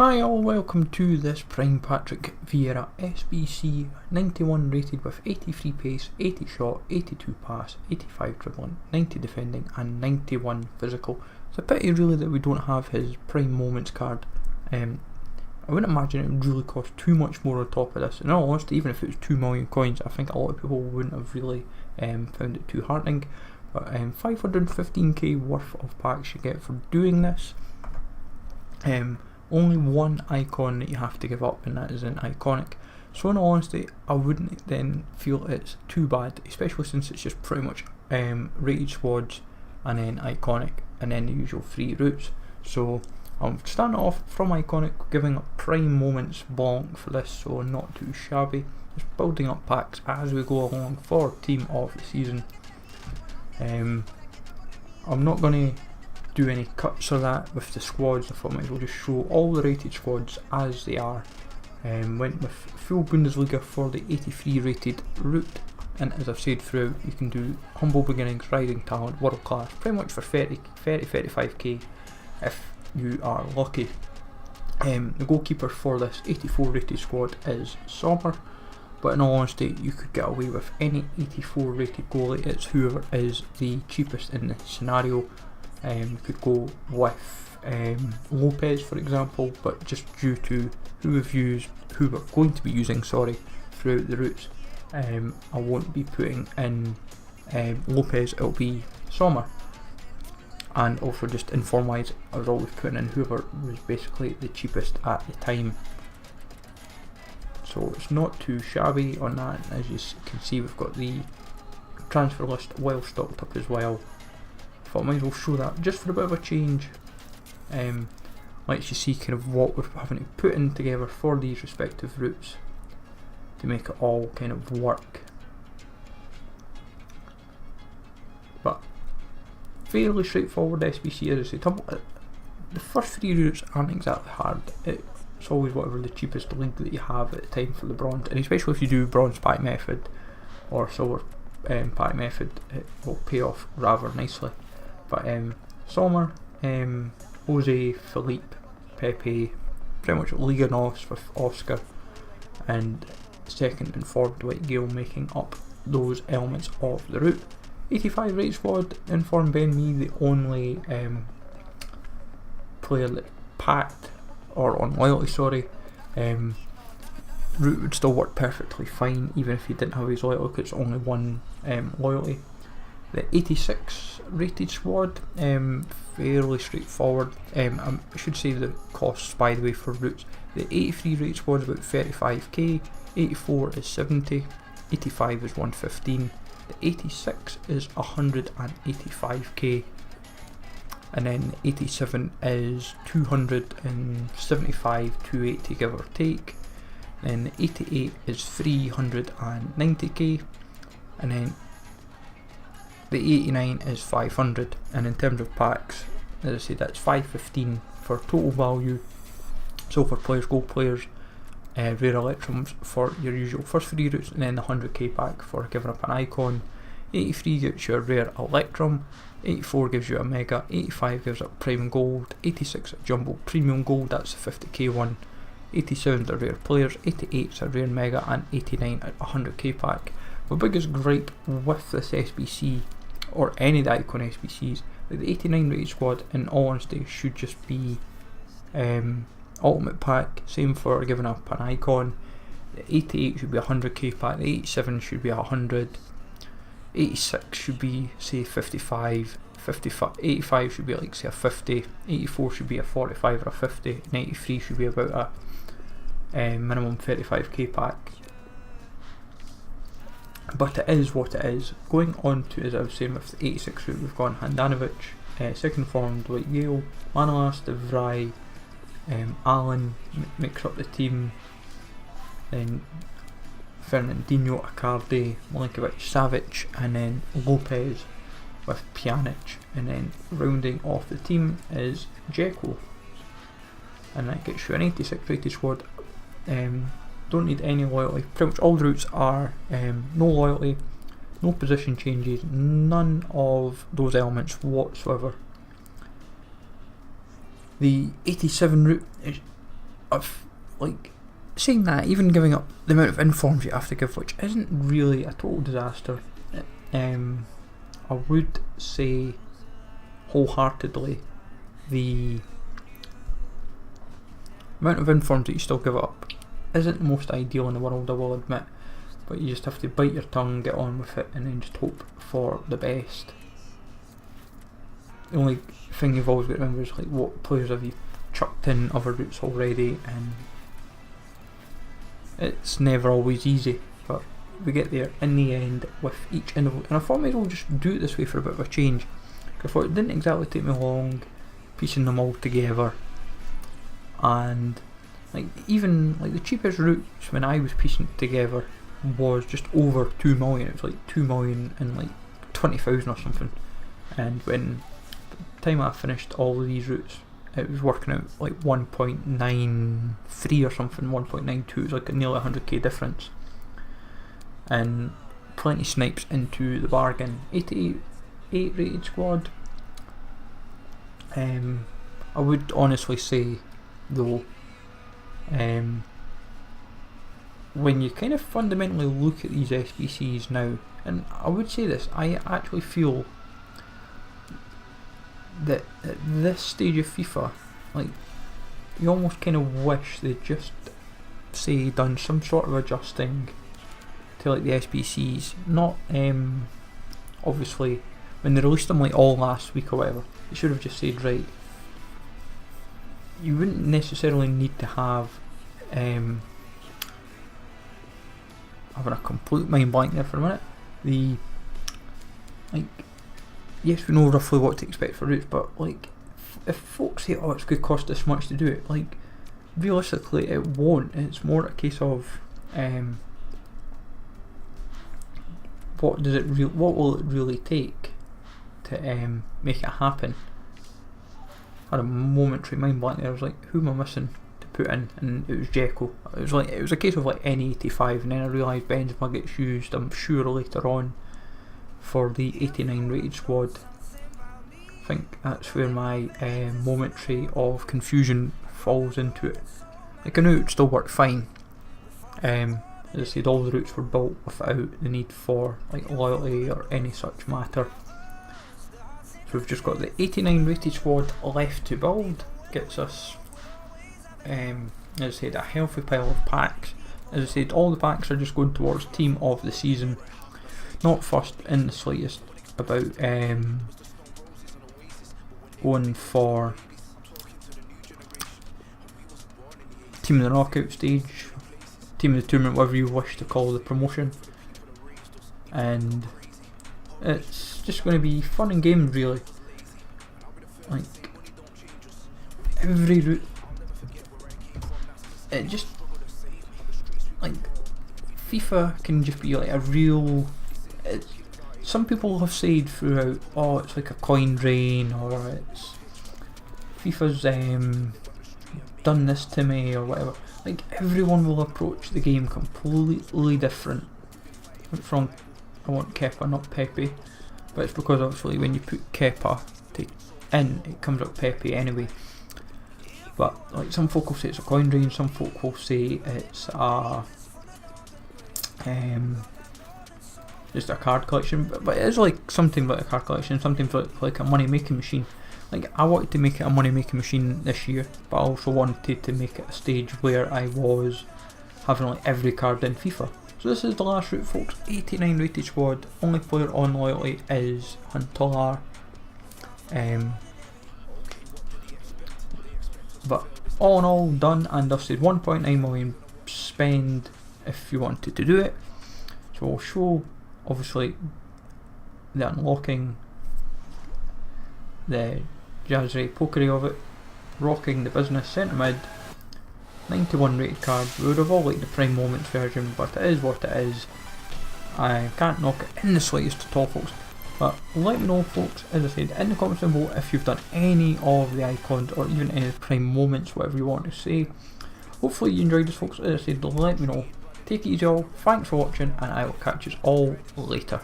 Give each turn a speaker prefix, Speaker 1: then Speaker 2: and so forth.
Speaker 1: Hi all, welcome to this Prime Patrick Vieira SBC 91 rated with 83 pace, 80 shot, 82 pass, 85 dribbling, 90 defending and 91 physical. It's a pity really that we don't have his Prime Moments card. I wouldn't imagine it would really cost too much more on top of this. In all honesty, even if it was 2 million coins, I think a lot of people wouldn't have really found it too heartening. But 515k worth of packs you get for doing this. Only one icon that you have to give up, and that is an iconic. So in all honesty, I wouldn't then feel it's too bad, especially since it's just pretty much rated squads and then iconic and then the usual free routes. So I'm starting off from iconic, giving up Prime Moments Blanc for this, so not too shabby. Just building up packs as we go along for Team of the Season. I'm not going to do any cuts of that with the squads. I thought I might as well just show all the rated squads as they are. Went with full Bundesliga for the 83 rated route, and as I've said throughout, you can do humble beginnings, rising talent, world class, pretty much for 35k if you are lucky. The goalkeeper for this 84 rated squad is Sommer, but in all honesty you could get away with any 84 rated goalie. It's whoever is the cheapest in the scenario. You could go with Lopez for example, but just due to who we're going to be using throughout the routes, I won't be putting in Lopez, it'll be Sommer. And also just inform wise, I was always putting in whoever was basically the cheapest at the time. So it's not too shabby on that. As you can see, we've got the transfer list well stocked up as well. Thought I might as well show that just for a bit of a change. Lets you see kind of what we're having to put in together for these respective routes to make it all kind of work. But fairly straightforward SBC, as I say. The first 3 routes aren't exactly hard. It's always whatever the cheapest league that you have at the time for the bronze, and especially if you do bronze pack method or silver pack method, it will pay off rather nicely. But Sommer, Jose, Philippe, Pepe, pretty much Liga NOS with Oscar, and second and forward Dwight Gale making up those elements of the route. 85 rate squad, informed Ben Me, the only player that packed, or on loyalty route would still work perfectly fine even if he didn't have his loyalty, because it's only one loyalty. The 86 rated squad, fairly straightforward. I should say the costs, by the way, for routes. The 83 rated squad is about 35k, 84 is 70, 85 is 115, the 86 is 185k, and then 87 is 275, 280 give or take. Then the 88 is 390k, and then the 89 is 500, and in terms of packs, as I say, that's 515 for total value. Silver players, gold players, rare electrums for your usual first 3 routes, and then the 100k pack for giving up an icon. 83 gives you a rare electrum, 84 gives you a mega, 85 gives up prime gold, 86 a jumbo premium gold, that's the 50k one, 87 is a rare players, 88 is a rare mega, and 89 a 100k pack. My biggest gripe with this SBC, or any of the icon SBCs, like the 89 rated squad, in all honesty, should just be ultimate pack. Same for giving up an icon. The 88 should be a 100k pack, the 87 should be 100, 86 should be say 55, 85 should be like say a 50, 84 should be a 45 or a 50, and 83 should be about a minimum 35k pack. But it is what it is. Going on to, as I was saying, with the 86 route, we've gone Handanovic, second form Dwight Gale, Manolas, De Vrij, Allen makes up the team, then Fernandinho, Icardi, Milinkovic, Savic, and then Lopez with Pjanic, and then rounding off the team is Dzeko, and that gets you an 86 rated squad. Don't need any loyalty. Pretty much all the routes are no loyalty, no position changes, none of those elements whatsoever. The 87 route is like, saying that, even giving up the amount of informs you have to give, which isn't really a total disaster, I would say wholeheartedly the amount of informs that you still give up isn't the most ideal in the world, I will admit, but you just have to bite your tongue, get on with it, and then just hope for the best. The only thing you've always got to remember is like, what players have you chucked in other routes already, and it's never always easy, but we get there in the end with each interval. And I thought maybe we'll just do it this way for a bit of a change. I thought it didn't exactly take me long piecing them all together, and like, even like the cheapest routes when I was piecing it together was just over 2 million. It was like 2 million and like 20,000 or something, and when the time I finished all of these routes, it was working out like 1.93 or something, 1.92. It was like a nearly 100k difference, and plenty snipes into the bargain. 88 rated squad. I would honestly say though, when you kind of fundamentally look at these SBCs now, and I would say this, I actually feel that at this stage of FIFA, like, you almost kind of wish they'd just say done some sort of adjusting to like the SBCs. Not obviously when they released them like all last week or whatever, they should have just said, right, you wouldn't necessarily need to have having a complete mind blank there for a minute. The like, yes, we know roughly what to expect for routes, but like, if folks say, oh, it's going to cost this much to do it, like, realistically it won't. It's more a case of what will it really take to make it happen. I had a momentary mind blank there. I was like, who am I missing to put in? And it was Jekyll. It was a case of like N85, and then I realised Benzema gets used, I'm sure, later on for the 89 rated squad. I think that's where my momentary of confusion falls into it. Like, I knew it would still work fine. As I said, all the routes were built without the need for like loyalty or any such matter. So we've just got the 89 rated squad left to build. Gets us, as I said, a healthy pile of packs. As I said, all the packs are just going towards team of the season. Not fussed in the slightest about going for team of the knockout stage, team of the tournament, whatever you wish to call the promotion. And it's just going to be fun and games, really. Like, every route, it just, like, FIFA can just be like a real, some people have said throughout, oh, it's like a coin drain, or it's FIFA's done this to me, or whatever. Like, everyone will approach the game completely different. From, I want Kepa, not Pepe, but it's because obviously when you put Kepa in, it comes out Pepe anyway. But like, some folk will say it's a coin drain, some folk will say it's a just a card collection, but it is like something like a card collection, something like a money making machine. Like, I wanted to make it a money making machine this year, but I also wanted to make it a stage where I was having like every card in FIFA. So this is the last route, folks. 89 rated squad. Only player on loyalty is Huntelaar. But all in all, done and dusted. 1.9 million spend if you wanted to do it. So we'll show, obviously, the unlocking, the Jazzy pokery of it, rocking the business centre mid, 91 rated card. We would have all liked the Prime Moments version, but it is what it is. I can't knock it in the slightest at all, folks. But let me know, folks, as I said, in the comments down below, if you've done any of the icons or even any of the Prime Moments, whatever you want to say. Hopefully you enjoyed this, folks. As I said, let me know. Take it easy all, thanks for watching, and I will catch you all later.